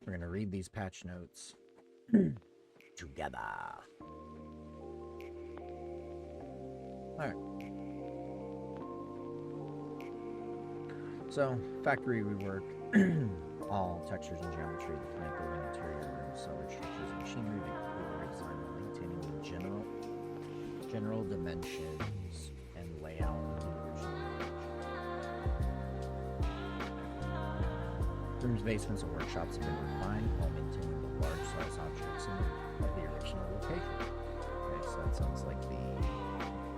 We're going to read these patch notes together. Alright. So, factory rework. All textures and geometry of the plant building interior rooms, other structures and machinery be completely redesigned while maintaining the general dimensions and layout of the original location. Rooms, basements, and workshops have been refined while maintaining the large size objects in the original location. Okay, so that sounds like the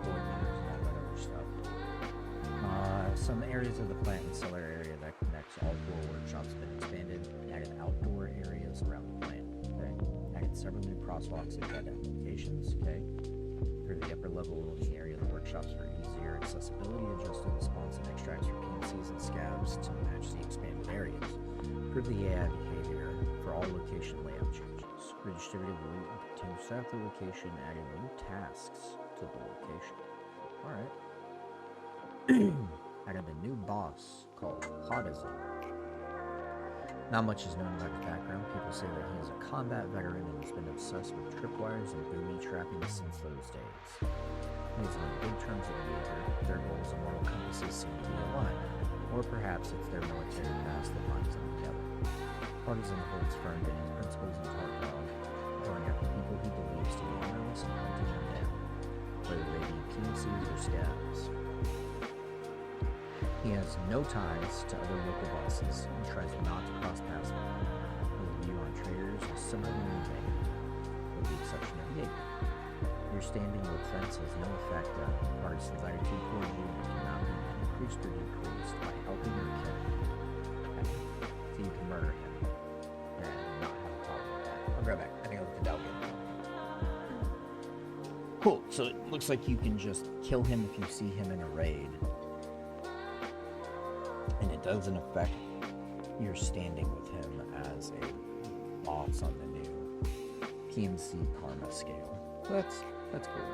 coordinators and all that other stuff. Some areas of the plant and cellar area that connects all 4 workshops have been expanded and added outdoor areas around the plant. Okay. Added several new crosswalks at dead end locations. Okay. Through the upper level loading area of the workshops for easier accessibility, adjusted the spawns and extracts for PNCs and scavs to match the expanded areas. Improve the AI behavior for all location layout changes. Redistributed loot and continued staff the location, adding new tasks to the location. Alright. Added a new boss called Partisan. Not much is known about his background. People say that he is a combat veteran and has been obsessed with tripwires and booby trapping since those days. He is on good terms with the Aether. Their goals and moral compasses seem to be aligned, or perhaps it's their military past that binds them together. Partisan holds firm to his principles in Tarkov, going after people he believes to be harmless and hunting them down, whether they be PNCs or scavs. He has no ties to other local bosses and tries not to cross paths with them. His view on traders is similarly vague, with the exception of the Aether. Your standing with friends has no effect on Partisan's attitude toward you and cannot be increased or decreased by helping or killing him. Okay. So you can murder him and not have a problem with that. I'll grab back. I think I'll look at Dalvin. Cool. So it looks like you can just kill him if you see him in a raid. And it doesn't affect your standing with him as a boss on the new PNC karma scale. So that's cool.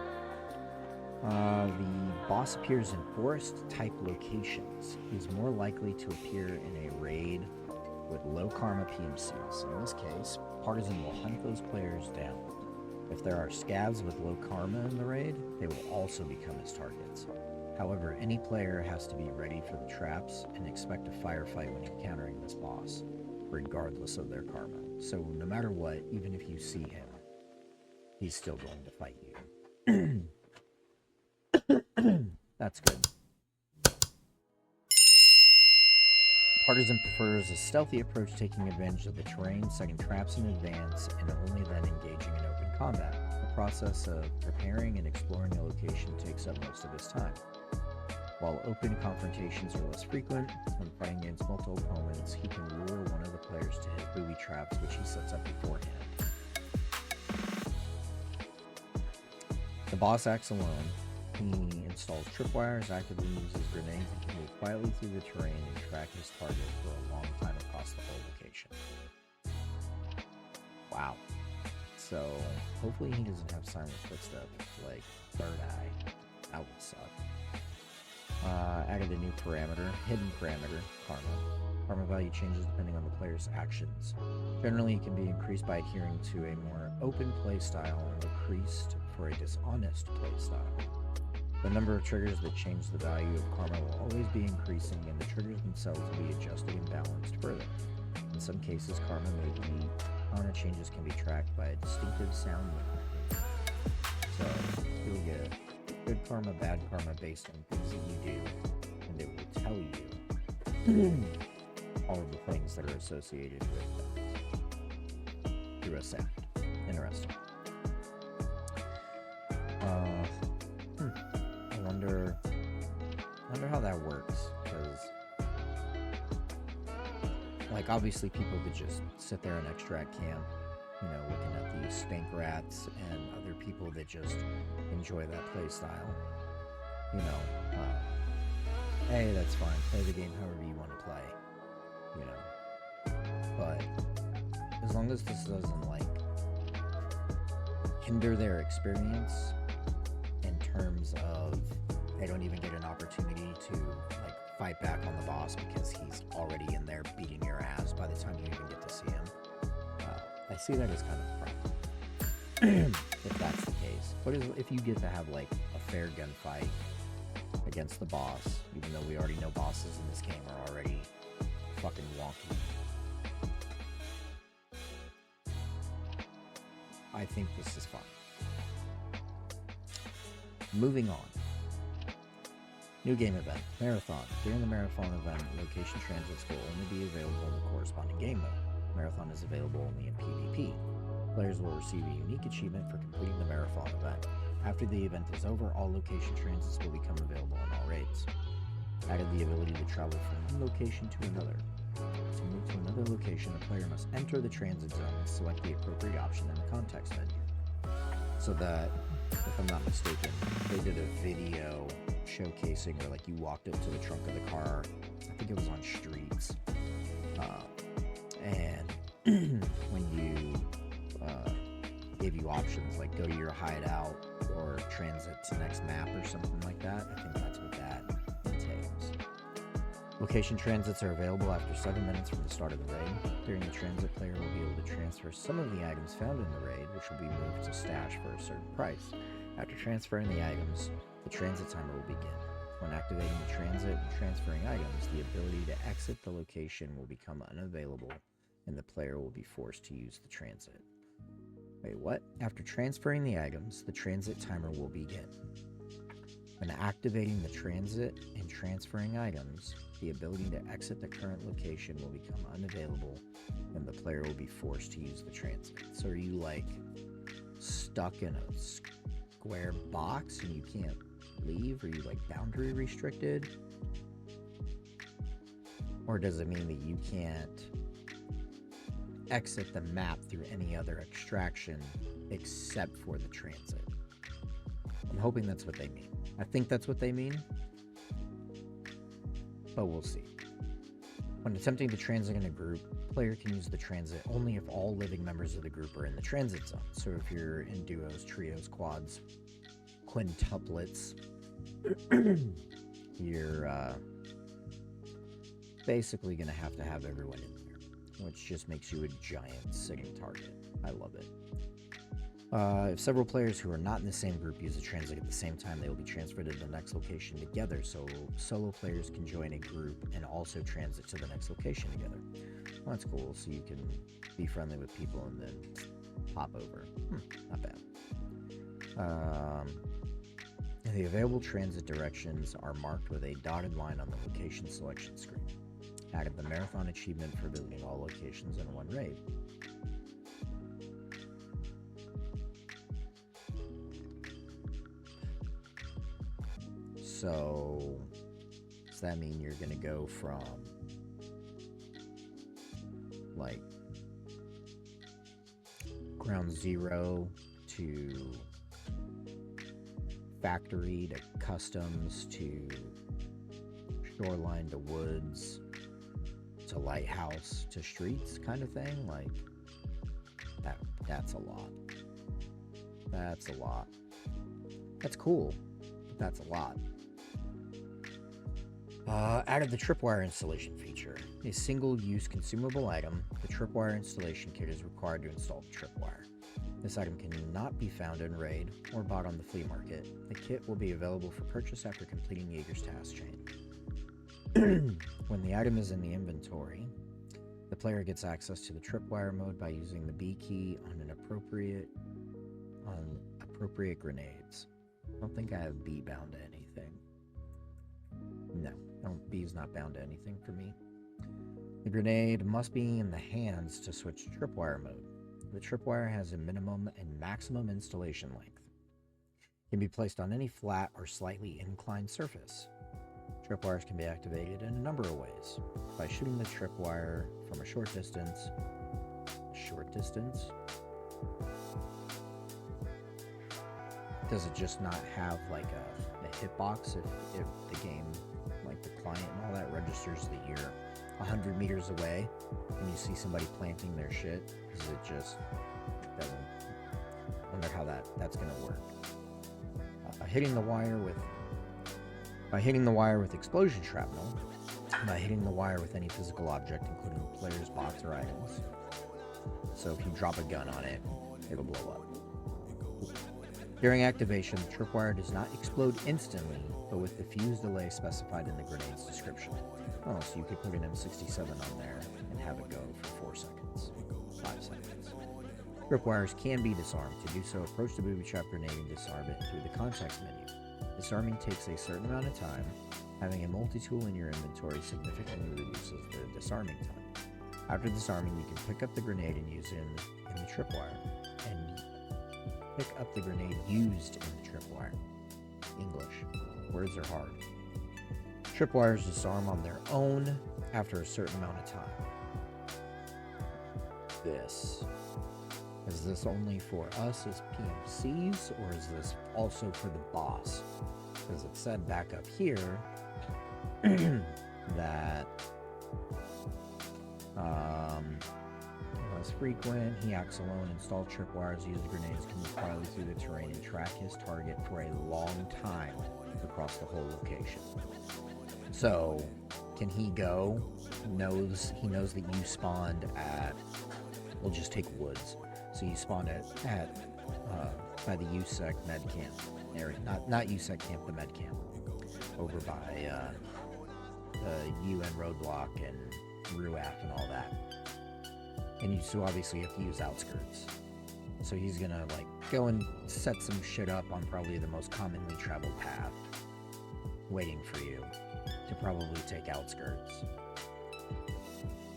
The boss appears in forest-type locations. He's more likely to appear in a raid with low karma PMCs. In this case, Partisan will hunt those players down. If there are scavs with low karma in the raid, they will also become his targets. However, any player has to be ready for the traps and expect a firefight when encountering this boss, regardless of their karma. So no matter what, even if you see him, he's still going to fight you. That's good. Partisan prefers a stealthy approach, taking advantage of the terrain, setting traps in advance, and only then engaging in open combat. The process of preparing and exploring a location takes up most of his time. While open confrontations are less frequent, when fighting against multiple opponents, he can lure one of the players to his booby traps, which he sets up beforehand. The boss acts alone. He installs tripwires, actively uses grenades, and can move quietly through the terrain and track his target for a long time across the whole location. Wow. So, hopefully he doesn't have silent footsteps like Third Eye. That would suck. Added a new parameter, hidden parameter, karma. Karma value changes depending on the player's actions. Generally, it can be increased by adhering to a more open playstyle and decreased for a dishonest playstyle. The number of triggers that change the value of karma will always be increasing, and the triggers themselves will be adjusted and balanced further. In some cases, karma changes can be tracked by a distinctive sound movement. So, you'll get good karma, bad karma based on things that you do, and it will tell you all of the things that are associated with that through a sound. Interesting. I wonder how that works, because like obviously people that just sit there and extract camp, looking at these spank rats and other people that just enjoy that play style, hey, that's fine, play the game however you want to play, but as long as this doesn't hinder their experience in terms of they don't even get an opportunity to fight back on the boss because he's already in there beating your ass by the time you even get to see him. see that as kind of a problem. If that's the case. But if you get to have like a fair gunfight against the boss, even though we already know bosses in this game are already fucking wonky, I think this is fine. Moving on. New game event, Marathon. During the Marathon event, location transits will only be available in the corresponding game mode. Marathon is available only in PvP. Players will receive a unique achievement for completing the Marathon event. After the event is over, all location transits will become available in all raids. Added the ability to travel from one location to another. To move to another location, the player must enter the transit zone and select the appropriate option in the context menu. So that, if I'm not mistaken, they did a video showcasing where like you walked up to the trunk of the car. I think it was on Streets. And when you gave you options like go to your hideout or transit to next map or something like that. I think that's what that entails. Location transits are available after 7 minutes from the start of the raid. During the transit, player will be able to transfer some of the items found in the raid, which will be moved to stash for a certain price. After transferring the items, the transit timer will begin. When activating the transit and transferring items, the ability to exit the location will become unavailable, and the player will be forced to use the transit. Wait, what? After transferring the items, the transit timer will begin. When activating the transit and transferring items, the ability to exit the current location will become unavailable, and the player will be forced to use the transit. So are you like stuck in a square box and you can't leave? Are you like boundary restricted? Or does it mean that you can't exit the map through any other extraction except for the transit? I'm hoping that's what they mean. I think that's what they mean, but we'll see. When attempting to transit in a group, player can use the transit only if all living members of the group are in the transit zone. So if you're in duos, trios, quads, quintuplets, you're basically going to have everyone in there, which just makes you a giant sitting target. I love it. If several players who are not in the same group use the transit at the same time, they will be transferred to the next location together, so solo players can join a group and also transit to the next location together. Well, that's cool, so you can be friendly with people and then pop over. Not bad. The available transit directions are marked with a dotted line on the location selection screen. Added the Marathon achievement for visiting all locations in one raid. So, does that mean you're going to go from, like, ground zero to factory to customs to shoreline to woods to lighthouse to streets kind of thing? Like, that's a lot. That's a lot. That's cool, but that's a lot. Added the tripwire installation feature. A single-use consumable item, the tripwire installation kit is required to install the tripwire. This item cannot be found in raid or bought on the flea market. The kit will be available for purchase after completing Jaeger's task chain. When the item is in the inventory, the player gets access to the tripwire mode by using the B key on appropriate grenades. I don't think I have B bound to anything. No, B is not bound to anything for me. The grenade must be in the hands to switch to tripwire mode. The tripwire has a minimum and maximum installation length. It can be placed on any flat or slightly inclined surface. Tripwires can be activated in a number of ways. By shooting the tripwire from a short distance. Does it just not have like a hitbox if the game, like the client and all that, registers that you're 100 meters away and you see somebody planting their shit? Is it just doesn't? I wonder how that's gonna work. By hitting the wire with explosion shrapnel, by hitting the wire with any physical object, including players, box, or items. So if you drop a gun on it, it'll blow up. During activation, the tripwire does not explode instantly, but with the fuse delay specified in the grenade's description. Oh, so you could put an M67 on there and have it go for 4 seconds, 5 seconds. Tripwires can be disarmed. To do so, approach the booby trap grenade and disarm it through the context menu. Disarming takes a certain amount of time. Having a multi-tool in your inventory significantly reduces the disarming time. After disarming, you can pick up the grenade and use it in the tripwire. And pick up the grenade used in the tripwire. English. Words are hard. Tripwires disarm on their own after a certain amount of time. Is this only for us as PMCs, or is this also for the boss? Because it said back up here that less frequent, he acts alone, install tripwires, use grenades, can move quietly through the terrain and track his target for a long time across the whole location. So, can he go? He knows that you spawned at, we'll just take woods. So you spawned at by the USEC med camp area, not USEC camp, the med camp, over by the UN roadblock and RUAF and all that. And you so obviously have to use outskirts. So he's gonna like go and set some shit up on probably the most commonly traveled path, waiting for you to probably take outskirts.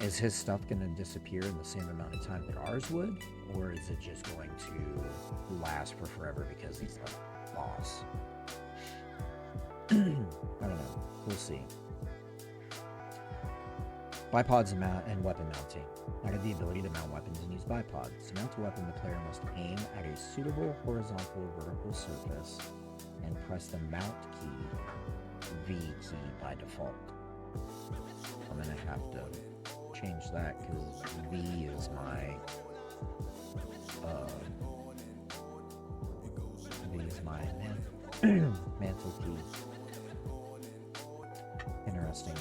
Is his stuff gonna disappear in the same amount of time that ours would? Or is it just going to last for forever because he's the boss? I don't know. We'll see. Bipods and weapon mounting. Added the ability to mount weapons and use bipods. To mount a weapon, the player must aim at a suitable horizontal or vertical surface and press the mount key, V key, by default. I'm gonna have to change that because V is my mantle key. Interesting.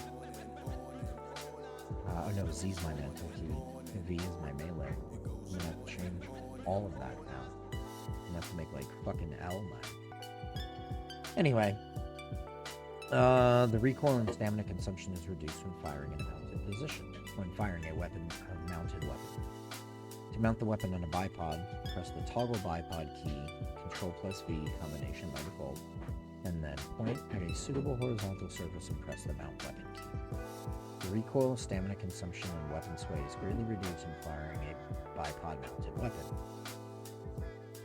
Oh no, Z's my mantle key. V is my melee. I'm gonna have to change all of that now. I'm gonna have to make like fucking L now. Anyway, the recoil and stamina consumption is reduced when firing in a mounted position. When firing a mounted weapon. To mount the weapon on a bipod, press the toggle bipod key, Control plus V combination by default, and then point at a suitable horizontal surface and press the mount weapon key. The recoil, stamina consumption, and weapon sway is greatly reduced when firing a bipod-mounted weapon.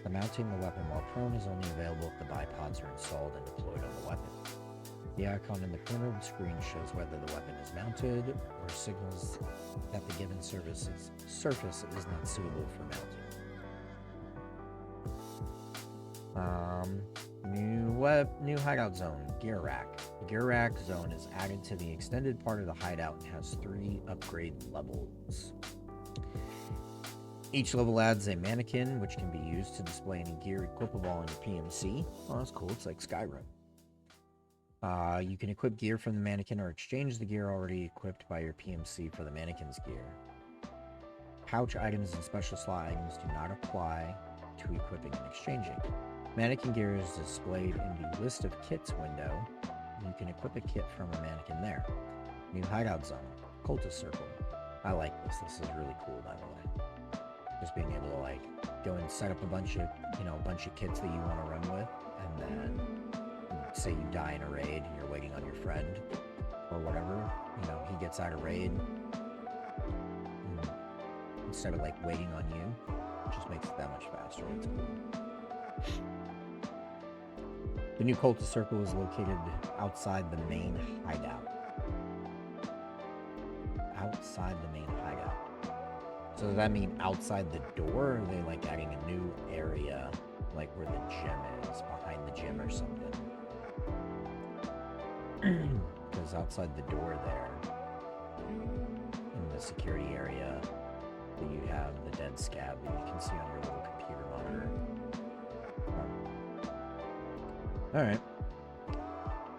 The mounting the weapon while prone is only available if the bipods are installed and deployed on the weapon. The icon in the corner of the screen shows whether the weapon is mounted or signals that the given surface is not suitable for mounting. New hideout zone, gear rack. The gear rack zone is added to the extended part of the hideout and has 3 upgrade levels. Each level adds a mannequin, which can be used to display any gear equipable on your PMC. Oh, that's cool. It's like Skyrim. You can equip gear from the mannequin or exchange the gear already equipped by your PMC for the mannequin's gear. Pouch items and special slot items do not apply to equipping and exchanging. Mannequin gear is displayed in the list of kits window. You can equip a kit from a mannequin there. New hideout zone, cultist circle. I like this. This is really cool, by the way. Just being able to like go and set up a bunch of kits that you want to run with, and then say you die in a raid and you're waiting on your friend or whatever. He gets out of raid. Instead of like waiting on you, it just makes it that much faster. It's cool. The new cultist circle is located outside the main hideout. Outside the main hideout. So does that mean outside the door, or are they like adding a new area, like where the gym is, behind the gym or something? Because outside the door there, in the security area, you have the dead scab that you can see on your little computer monitor. Alright.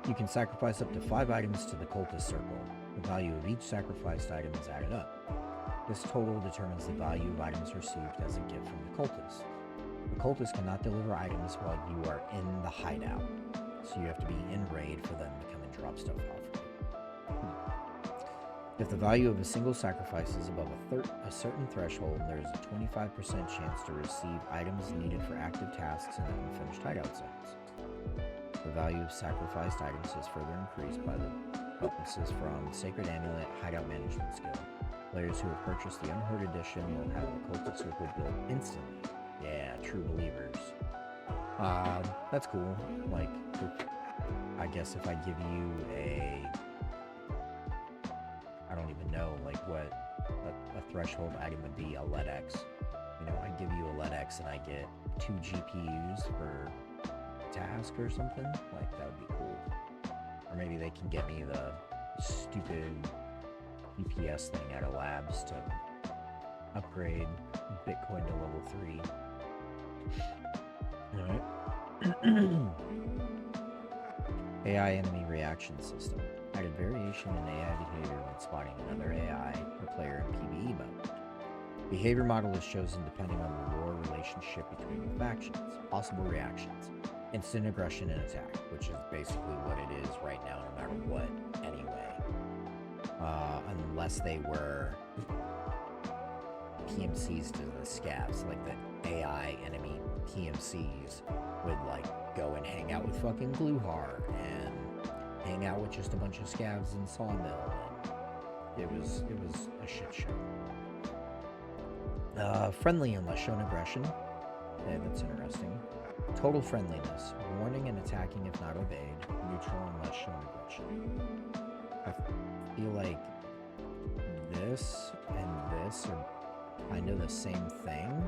You can sacrifice up to 5 items to the cultist circle. The value of each sacrificed item is added up. This total determines the value of items received as a gift from the cultist. The cultist cannot deliver items while you are in the hideout, so you have to be in raid for them to come and drop stuff off. If the value of a single sacrifice is above a certain threshold, there is a 25% chance to receive items needed for active tasks in unfinished hideout zones. The value of sacrificed items is further increased by the bonuses from Sacred Amulet Hideout Management skill. Players who have purchased the Unheard Edition will have the Cultic Circle built instantly. Yeah, true believers. That's cool. Like, I guess if I give you a... I don't even know, like, what a threshold item would be, a LED-X. You know, I give you a LED-X and I get 2 GPUs for a task or something. Like, that would be cool. Or maybe they can get me the stupid EPS thing out of labs to upgrade Bitcoin to level 3. Alright. AI enemy reaction system. Added variation in AI behavior when spotting another AI or player in PvE mode. Behavior model is chosen depending on the lore relationship between the factions. Possible reactions. Instant aggression and attack, which is basically what it is right now, no matter what, anyway. Unless they were PMCs to the scavs, like the AI enemy PMCs would like go and hang out with fucking Gluhar and hang out with just a bunch of scavs in Sawmill, and it was a shit show. Friendly unless shown aggression. Okay, that's interesting. Total friendliness. Warning and attacking if not obeyed. Neutral unless shown aggression. I feel like this and this are kind of the same thing.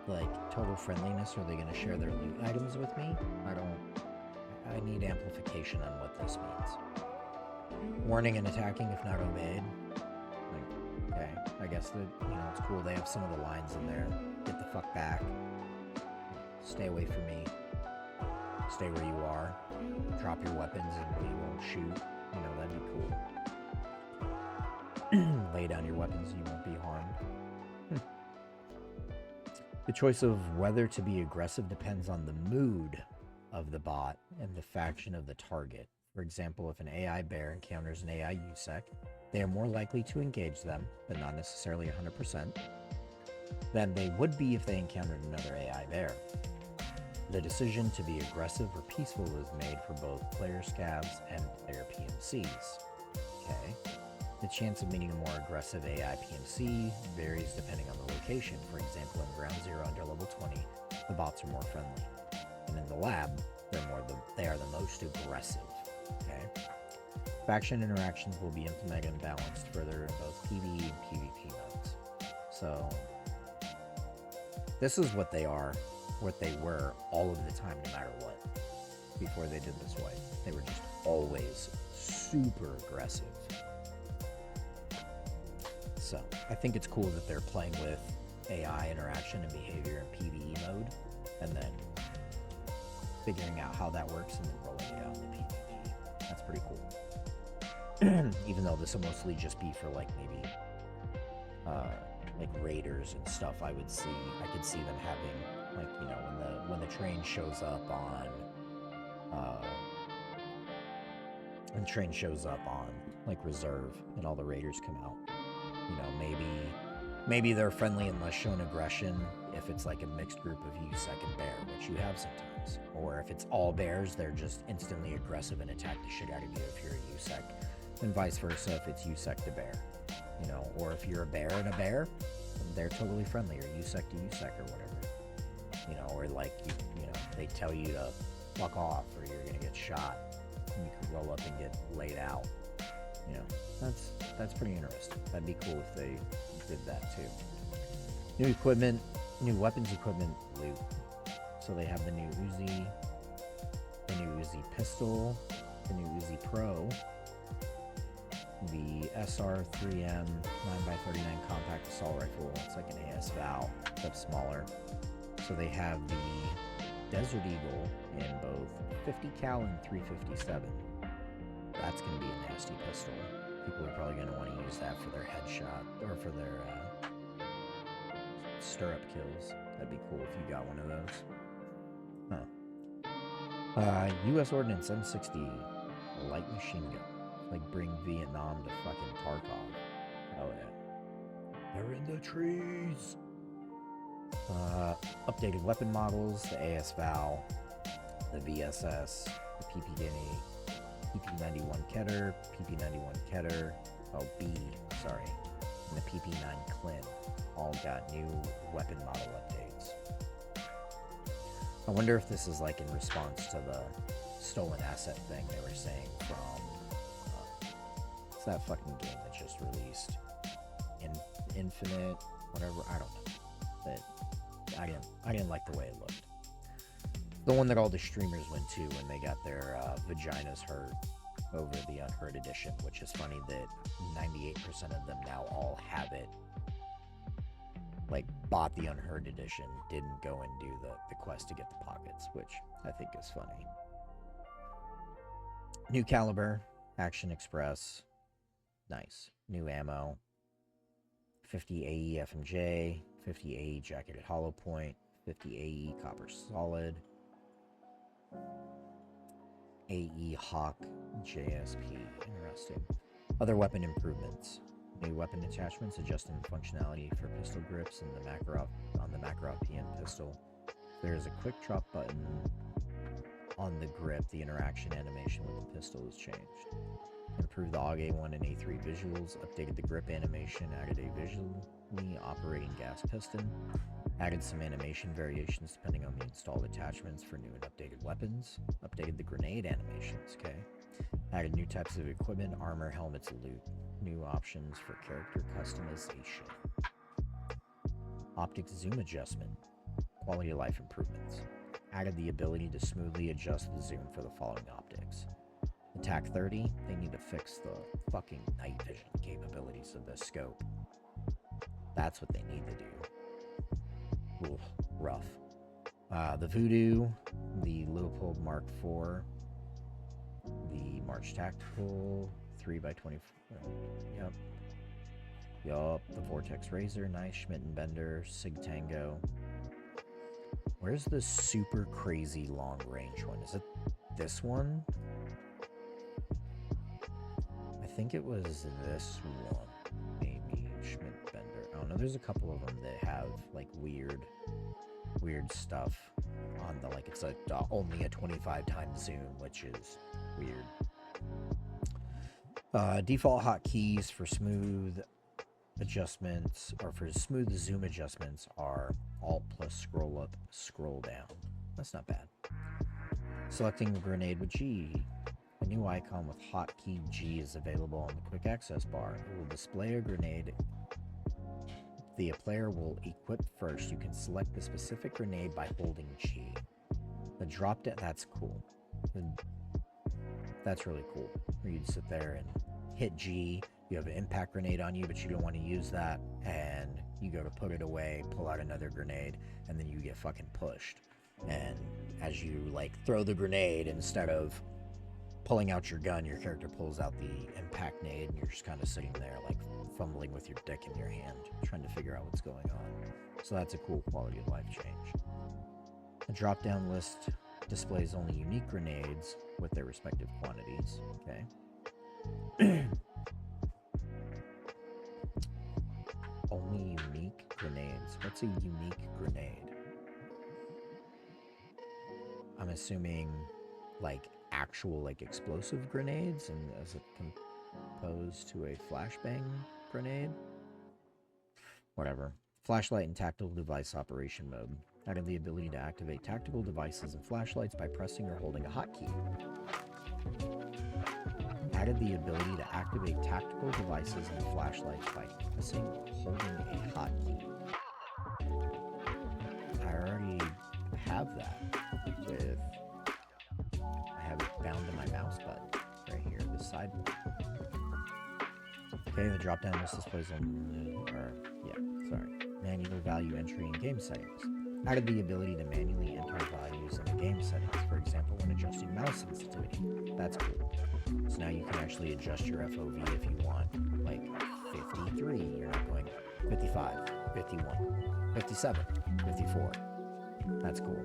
Like, total friendliness, are they going to share their loot items with me? I need amplification on what this means. Warning and attacking if not obeyed. Like, okay, I guess that, you know, it's cool. They have some of the lines in there. Get the fuck back. Stay away from me. Stay where you are. Drop your weapons and we won't shoot. You know, that'd be cool. Lay down your weapons and you won't be harmed. The choice of whether to be aggressive depends on the mood of the bot and the faction of the target. For example, if an AI bear encounters an AI USEC, they are more likely to engage them, but not necessarily 100%, than they would be if they encountered another AI bear. The decision to be aggressive or peaceful is made for both player scavs and player PMCs. Okay. The chance of meeting a more aggressive AI PMC varies depending on the location. For example, in Ground Zero under level 20, the bots are more friendly. And in the lab, they are the most aggressive. Okay. Faction interactions will be implemented and balanced further in both PvE and PvP modes. So, this is what they are, what they were all of the time, no matter what. Before they did this way, they were just always super aggressive. So, I think it's cool that they're playing with AI interaction and behavior in PvE mode, and then figuring out how that works and then rolling it out into PvP. That's pretty cool. Even though this will mostly just be for like maybe like raiders and stuff, I could see them having, like, you know, when the train shows up on like reserve and all the raiders come out. You know, maybe they're friendly unless shown aggression if it's like a mixed group of USEC and bear, which you have sometimes. Or if it's all bears, they're just instantly aggressive and attack the shit out of you if you're a USEC. And vice versa if it's USEC to bear. You know, or if you're a bear and a bear, they're totally friendly, or USEC to USEC or whatever. You know, or like, you know, they tell you to fuck off or you're gonna get shot. And you could roll up and get laid out. You know, that's pretty interesting. That'd be cool if they did that too. New equipment, new weapons equipment loot. So they have the new Uzi, the new Uzi pistol, the new Uzi Pro, the SR3M 9x39 compact assault rifle. It's like an AS Val, except smaller. So they have the Desert Eagle in both 50 cal and 357. That's going to be a nasty pistol. People are probably going to want to use that for their headshot, or for their stirrup kills. That'd be cool if you got one of those. Huh. U.S. Ordnance M60 light machine gun. Like, bring Vietnam to fucking Tarkov. Oh, yeah. They're in the trees! Updated weapon models, the AS-Val, the VSS, the PP-Guinea, PP-91 Keter, PP-91 Keter, and the PP-9 Clint all got new weapon model updates. I wonder if this is like in response to the stolen asset thing they were saying from it's that fucking game that just released, Infinite, whatever, I don't know, but I didn't like the way it looked. The one that all the streamers went to when they got their vaginas hurt over the Unheard edition, which is funny that 98% of them now all have it. Like, bought the Unheard edition, didn't go and do the quest to get the pockets, which I think is funny. New caliber, Action Express, nice. New ammo, 50 AE FMJ, 50 AE Jacketed Hollow Point, 50 AE Copper Solid, AE Hawk JSP. Interesting. Other weapon improvements. New weapon attachments, adjusting functionality for pistol grips and on the Makarov PM pistol. There is a quick drop button on the grip. The interaction animation with the pistol is changed. Improved the AUG A1 and A3 visuals. Updated the grip animation. Added a visually operating gas piston. Added some animation variations depending on the installed attachments for new and updated weapons. Updated the grenade animations, okay? Added new types of equipment, armor, helmets, loot. New options for character customization. Optic zoom adjustment. Quality of life improvements. Added the ability to smoothly adjust the zoom for the following optics. Attack 30, they need to fix the fucking night vision capabilities of this scope. That's what they need to do. Oof, rough. The Voodoo, the Leopold Mark IV, the March Tactical, 3x24. Yup. The Vortex Razor, nice. Schmidt and Bender, Sig Tango. Where's the super crazy long range one? Is it this one? I think it was this one. Maybe Schmidt Bender. I don't know. There's a couple of them that have like weird stuff on the, like, it's only a 25 times zoom, which is weird. Default hotkeys for smooth adjustments, or for smooth zoom adjustments, are Alt plus scroll up, scroll down. That's not bad. Selecting a grenade with G. A new icon with hotkey G is available on the quick access bar. It will display a grenade the player will equip first. You can select the specific grenade by holding G. The drop down, that's cool. That's really cool. Where you'd sit there and hit G, you have an impact grenade on you, but you don't want to use that, and you go to put it away, pull out another grenade, and then you get fucking pushed. And as you, like, throw the grenade, instead of pulling out your gun, your character pulls out the impact nade, and you're just kind of sitting there, like, fumbling with your dick in your hand, trying to figure out what's going on. So that's a cool quality of life change. The drop-down list displays only unique grenades with their respective quantities. Okay. Only unique grenades. What's a unique grenade? I'm assuming, like, actual, like, explosive grenades, and as it composed to a flashbang grenade? Whatever. Flashlight and tactical device operation mode. Added the ability to activate tactical devices and flashlights by pressing or holding a hotkey. Added the ability to activate tactical devices and flashlights by pressing or holding a hotkey. I already have that with... I have it bound to my mouse button right here, the side one. Okay, the drop-down list displays on... manual value entry and game settings. Added the ability to manually enter values in the game settings, for example, when adjusting mouse sensitivity. That's cool. So now you can actually adjust your FOV if you want, like 53, you're not going 55, 51, 57, 54. That's cool.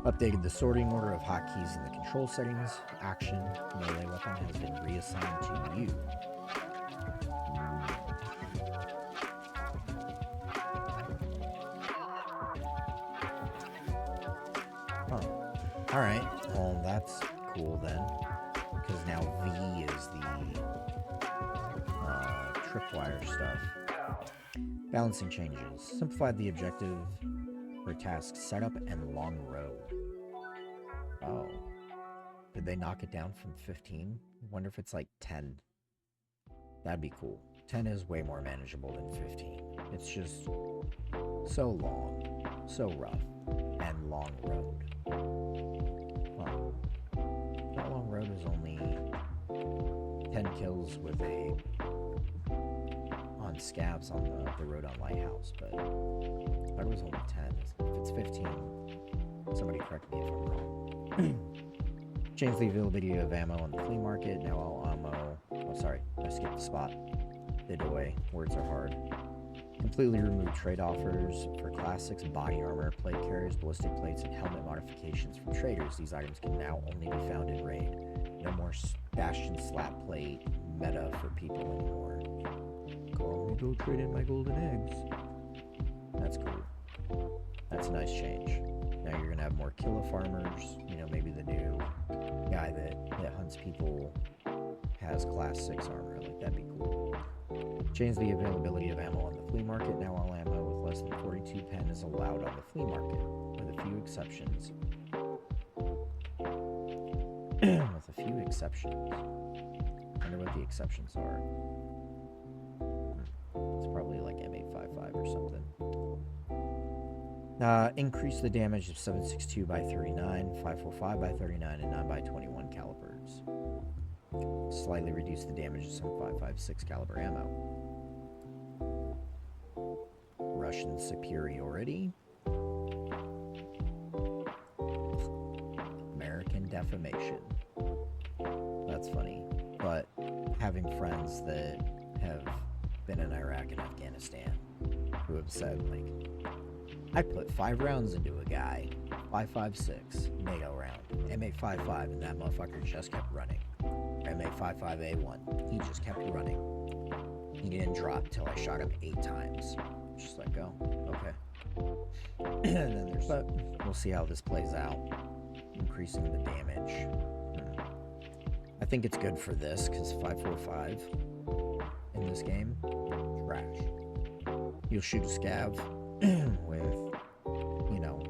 Updated the sorting order of hotkeys in the control settings. Action, melee weapon has been reassigned to you. Alright, well that's cool then, because now V is the tripwire stuff. Balancing changes. Simplified the objective for task setup and long road. Oh. Did they knock it down from 15? I wonder if it's like 10. That'd be cool. 10 is way more manageable than 15. It's just so long, so rough, and long road. That long road is only 10 kills with a on scabs on the road on Lighthouse, but I thought it was only 10. If it's 15, somebody correct me if I'm wrong. Change the availability of ammo on the flea market. Now all ammo. Oh, sorry, I skipped the spot. Did away. Words are hard. Completely remove trade offers for classics, body armor, plate carriers, ballistic plates, and helmet modifications from traders. These items can now only be found in raid. No more Bastion slap plate meta for people anymore. Call me, go trade in my golden eggs. That's cool. That's a nice change. Now you're gonna have more killer farmers. You know, maybe the new guy that hunts people has class 6 armor. Like, that'd be cool. Change the availability of ammo on the flea market. Now all ammo with less than 42 pen is allowed on the flea market, with a few exceptions. With a few exceptions. I wonder what the exceptions are. It's probably like M855 or something. Increase the damage of 7.62 by 39, 5.45 by 39, and 9 by 21 calibers. Slightly reduce the damage of some 5.56 caliber ammo. Russian superiority. American defamation. That's funny. But having friends that have been in Iraq and Afghanistan who have said, like, I put 5 rounds into a guy, 5.56 NATO round, M855, and that motherfucker just kept running. M855A1, he just kept running. He didn't drop till I shot him 8 times. Just like, oh, okay. And then there's, but we'll see how this plays out. Increasing the damage. I think it's good for this, because 5.45 in this game, trash. You'll shoot a scav with, you know,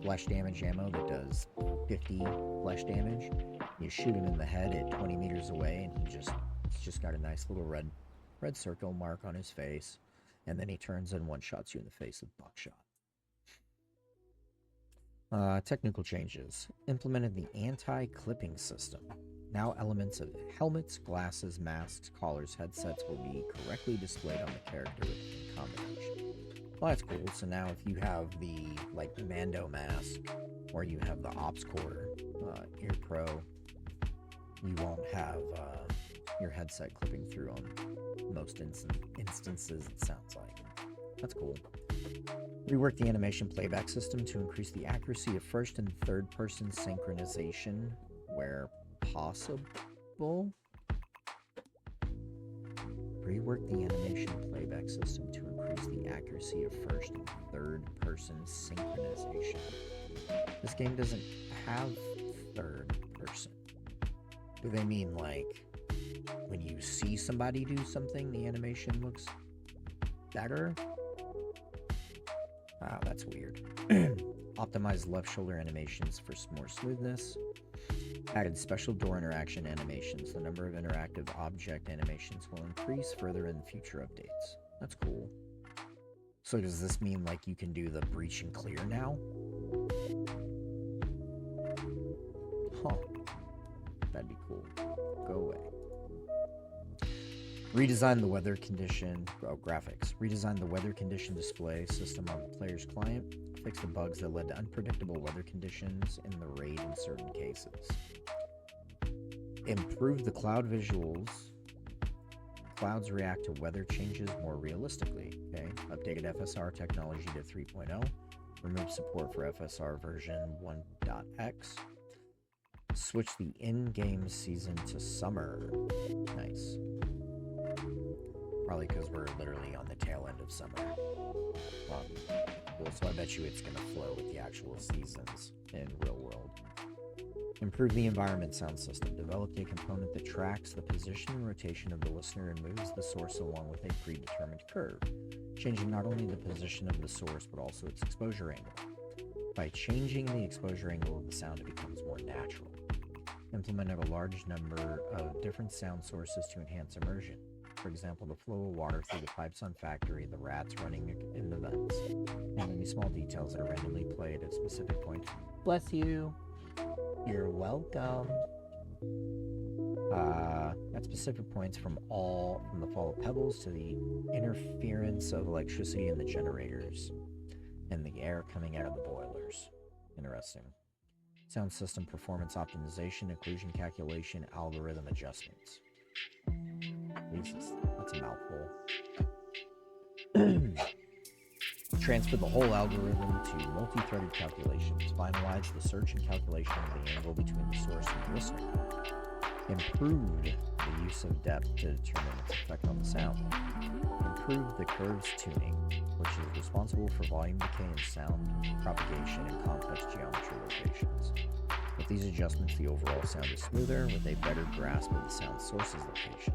flesh damage ammo that does 50 flesh damage. You shoot him in the head at 20 meters away, and he's just got a nice little red circle mark on his face, and then he turns and one-shots you in the face with buckshot. Technical changes. Implemented the anti-clipping system. Now elements of helmets, glasses, masks, collars, headsets will be correctly displayed on the character in combination. Well, that's cool. So now if you have the, like, Mando mask, or you have the Ops Core Ear Pro, you won't have your headset clipping through on most instances, it sounds like. That's cool. Rework the animation playback system to increase the accuracy of first and third person synchronization where possible. Rework the animation playback system to increase the accuracy of first and third person synchronization. This game doesn't have third person. Do they mean, like, when you see somebody do something, the animation looks better? Wow, that's weird. Optimize left shoulder animations for more smoothness. Added special door interaction animations. The number of interactive object animations will increase further in future updates. That's cool. So does this mean, like, you can do the breach and clear now? Huh. That'd be cool. Go away. Redesign the weather condition, graphics. Redesign the weather condition display system on the player's client. Fix the bugs that led to unpredictable weather conditions in the raid in certain cases. Improve the cloud visuals. Clouds react to weather changes more realistically. Okay. Updated FSR technology to 3.0. Remove support for FSR version 1.x. Switch the in-game season to summer. Nice. Probably because we're literally on the tail end of summer. Cool. So I bet you it's going to flow with the actual seasons in real world. Improve the environment sound system. Develop a component that tracks the position and rotation of the listener and moves the source along with a predetermined curve, changing not only the position of the source but also its exposure angle. By changing the exposure angle of the sound, it becomes more natural. Implement a large number of different sound sources to enhance immersion. For example, the flow of water through the pipes on factory, the rats running in the vents, and any small details that are randomly played at specific points. Bless you. You're welcome. At specific points from the fall of pebbles to the interference of electricity in the generators and the air coming out of the boilers. Interesting. Sound system performance optimization, occlusion calculation, algorithm adjustments. Jesus, that's a mouthful. Transfer the whole algorithm to multi-threaded calculations. Finalize the search and calculation of the angle between the source and the listener. Improved the use of depth to determine its effect on the sound. Improved the curves tuning, which is responsible for volume decay and sound propagation in complex geometry locations. With these adjustments, the overall sound is smoother with a better grasp of the sound source's location.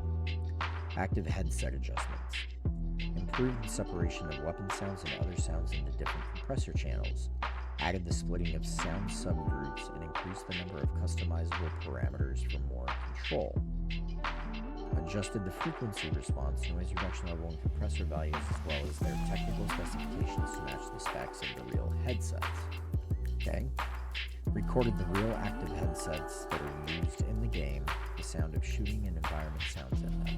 Active headset adjustments. Improve the separation of weapon sounds and other sounds into different compressor channels. Added the splitting of sound subgroups and increased the number of customizable parameters for more control. Adjusted the frequency response, noise reduction level, and compressor values as well as their technical specifications to match the specs of the real headsets. Okay. Recorded the real active headsets that are used in the game, the sound of shooting and environment sounds in them.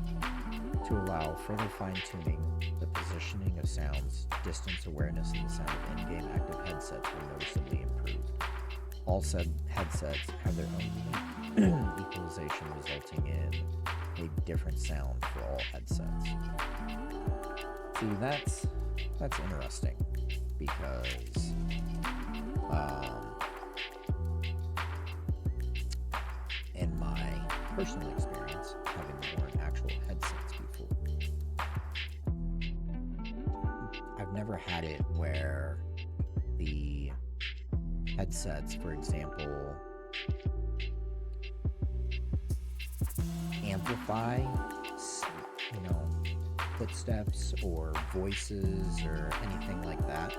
To allow further fine-tuning, the positioning of sounds, distance awareness, and the sound of in-game active headsets were noticeably improved. All said headsets have their own equalization, resulting in a different sound for all headsets. See, that's interesting because in my personal experience, having worn actual headsets before, I've never had it where the headsets, for example, amplify, footsteps or voices or anything like that.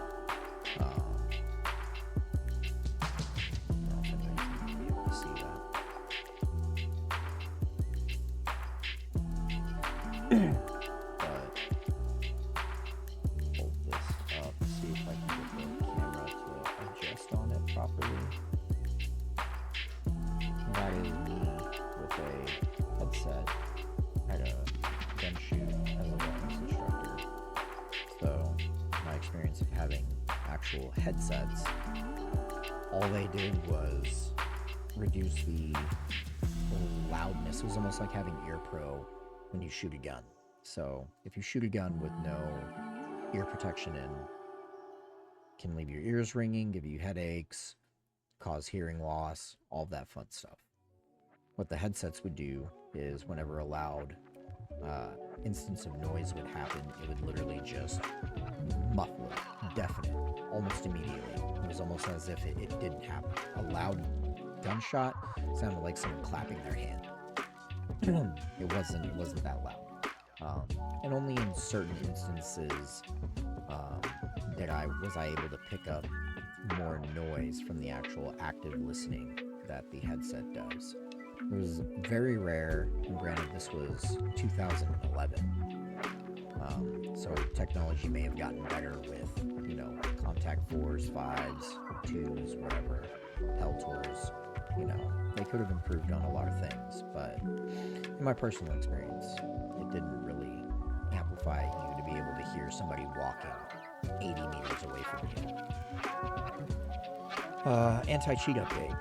I don't know if anybody's going to be able to see that. But hold this up, see if I can get the camera to adjust on it properly. That is me with a headset at a gun shoot as a weapons instructor. So my experience of having actual headsets, all they did was reduce the loudness. It was almost like having Ear Pro when you shoot a gun. So if you shoot a gun with no ear protection in, can leave your ears ringing, give you headaches, cause hearing loss, all that fun stuff. What the headsets would do is whenever a loud instance of noise would happen, it would literally just muffle it, deafen it, almost immediately. It was almost as if it didn't happen. A loud gunshot sounded like someone clapping their hand. It wasn't that loud. And only in certain instances was I able to pick up more noise from the actual active listening that the headset does. It was very rare, and granted this was 2011, so technology may have gotten better with, Contact 4s, 5s, 2s, whatever, Peltors, they could have improved on a lot of things, but in my personal experience, it it didn't really amplify you to be able to hear somebody walking 80 meters away from you. Anti-cheat update.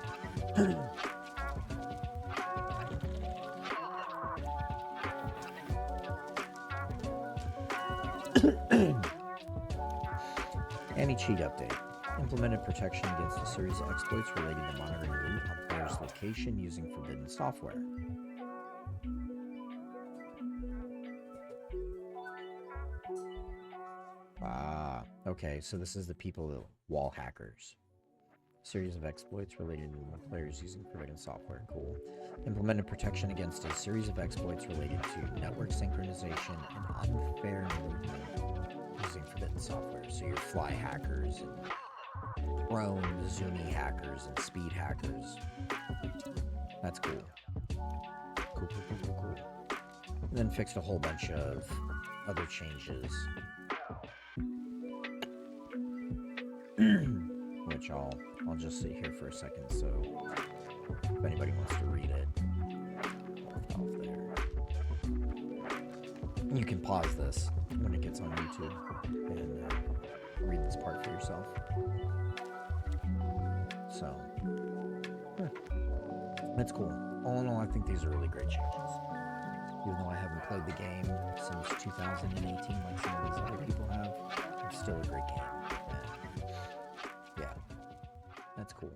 Anti-cheat update. Implemented protection against a series of exploits relating to monitoring loot on players' location using forbidden software. Okay, so this is the people, wall hackers. Series of exploits related to players using forbidden software. Cool. Implemented protection against a series of exploits related to network synchronization and unfair movement using forbidden software. So your fly hackers and drone zoomy hackers and speed hackers. That's cool. Cool. And then fixed a whole bunch of other changes. Which I'll just sit here for a second, so if anybody wants to read it, off there. You can pause this when it gets on YouTube and read this part for yourself. So, that's cool. All in all, I think these are really great changes. Even though I haven't played the game since 2018 like some of these other people have, it's still a great game. And yeah, that's cool.